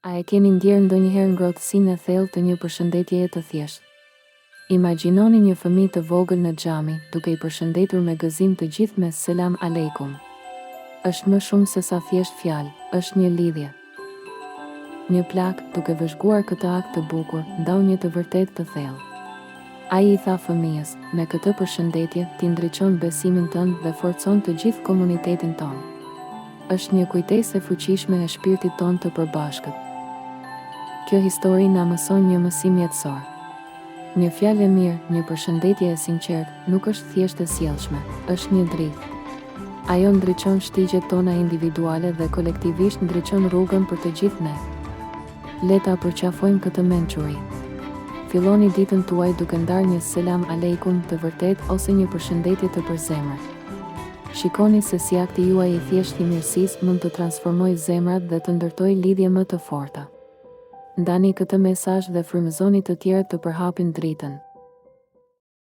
A e keni ndjerë ndonjëherë ngrohtësinë e thellë të një përshëndetjeje të thjeshtë? Imagjinoni një fëmijë të vogël në xhami, duke i përshëndetur me gëzim të gjithë me selam aleikum. Është më shumë se sa thjesht fjalë, është një lidhje. Një plak, duke vëzhguar këtë akt të bukur, ndau një të vërtetë të thellë. Ai i tha fëmijës, me këtë përshëndetje ti ndriçon besimin tënd dhe forcon të gjithë komunitetin tonë. Është një kujtesë e fuqishme e shpirtit tonë të përbashkët. Kjo histori na mëson një mësim jetësor. Një fjalë e mirë, një përshëndetje e sinqertë, nuk është thjesht e sjellshme, është një dritë. Ajo ndriçon shtigjet tona individuale dhe kolektivisht ndriçon rrugën për të gjithë ne. Le ta përqafojmë këtë mençuri. Filloni ditën tuaj duke ndarë një selam aleikum të vërtet ose një përshëndetje të përzemërt. Shikoni se si akti juaj i thjeshtë i mirësisë mund të transformojë zemrat dhe të ndërtojë lidhje më të forta. Ndani këtë mesazh dhe frymëzoni të tjerët të përhapin dritën.